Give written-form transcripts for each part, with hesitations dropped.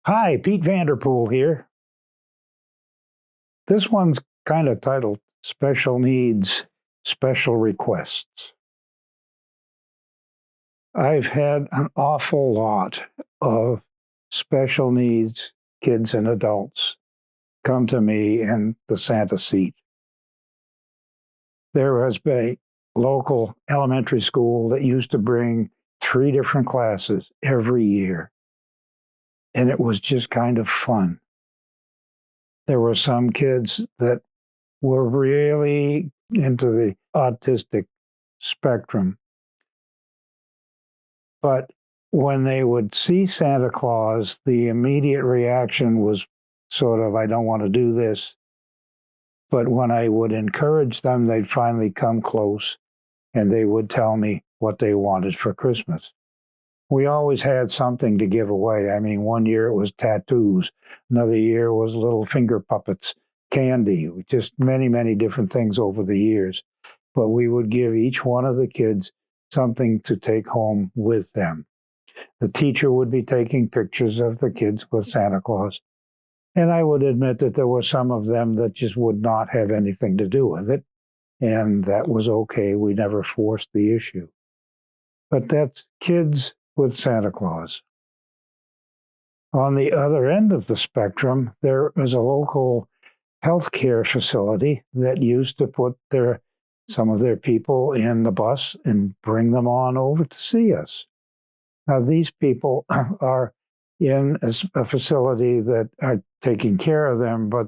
Hi, Pete Vanderpool here. This one's kind of titled Special Needs, Special Requests. I've had an awful lot of special needs kids and adults come to me in the Santa seat. There has been a local elementary school that used to bring 3 different classes every year, and it was just kind of fun. There were some kids that were really into the autistic spectrum. But when they would see Santa Claus, the immediate reaction was sort of, I don't want to do this. But when I would encourage them, they'd finally come close and they would tell me what they wanted for Christmas. We always had something to give away. I mean, one year it was tattoos, another year was little finger puppets, candy, just many, many different things over the years. But we would give each one of the kids something to take home with them. The teacher would be taking pictures of the kids with Santa Claus. And I would admit that there were some of them that just would not have anything to do with it. And that was okay. We never forced the issue. But that's kids with Santa Claus. On the other end of the spectrum, there is a local healthcare facility that used to put some of their people in the bus and bring them on over to see us. Now, these people are in a facility that are taking care of them, but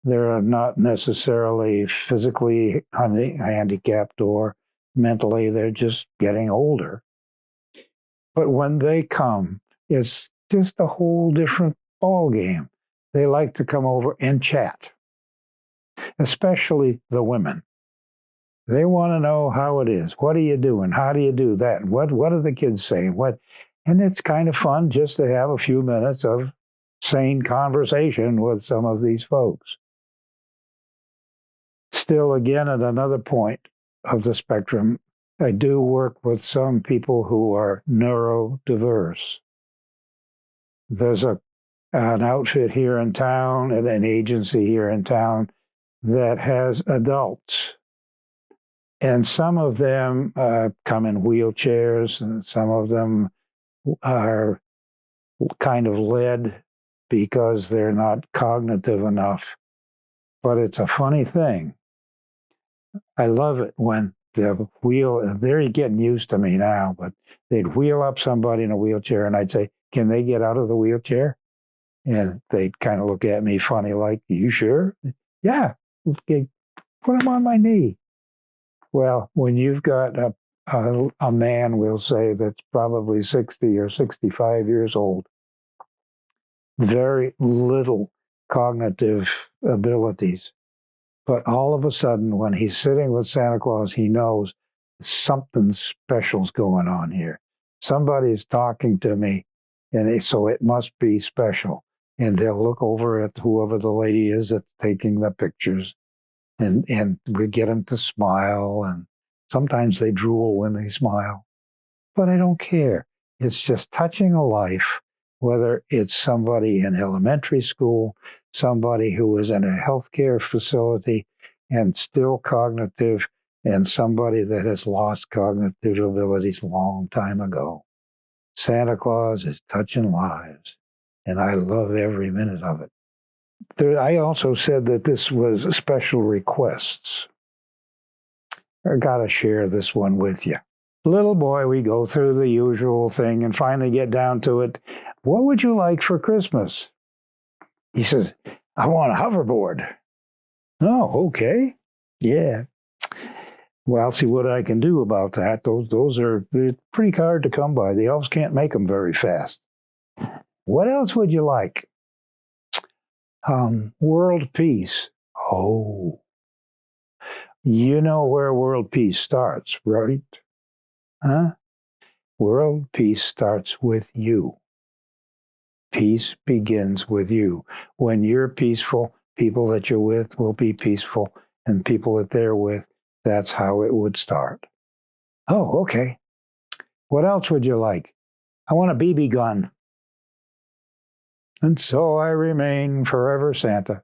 they're not necessarily physically handicapped or mentally. They're just getting older. But when they come, it's just a whole different ball game. They like to come over and chat, especially the women. They want to know how it is. What are you doing? How do you do that? What are the kids saying? And it's kind of fun just to have a few minutes of sane conversation with some of these folks. Still, again, at another point of the spectrum, I do work with some people who are neurodiverse. There's an outfit here in town and an agency here in town that has adults. And some of them come in wheelchairs, and some of them are kind of led because they're not cognitive enough. But it's a funny thing. I love it when they're getting used to me now, but they'd wheel up somebody in a wheelchair and I'd say, can they get out of the wheelchair? And they'd kind of look at me funny, like, you sure? Yeah, okay, put them on my knee. Well, when you've got a man, we'll say, that's probably 60 or 65 years old, very little cognitive abilities, but all of a sudden, when he's sitting with Santa Claus, he knows something special's going on here. Somebody's talking to me, and so it must be special. And they'll look over at whoever the lady is that's taking the pictures, and we get them to smile, and sometimes they drool when they smile. But I don't care. It's just touching a life, whether it's somebody in elementary school, somebody who is in a healthcare facility and still cognitive, and somebody that has lost cognitive abilities a long time ago. Santa Claus is touching lives, and I love every minute of it. I also said that this was special requests. I got to share this one with you. Little boy, we go through the usual thing and finally get down to it. What would you like for Christmas? He says, I want a hoverboard. Oh, okay. Yeah. Well, I'll see what I can do about that. Those are pretty hard to come by. The elves can't make them very fast. What else would you like? World peace. Oh, you know where world peace starts, right? Huh? World peace starts with you. Peace begins with you. When you're peaceful, people that you're with will be peaceful, and people that they're with, that's how it would start. Oh, okay. What else would you like? I want a BB gun. And so I remain forever Santa.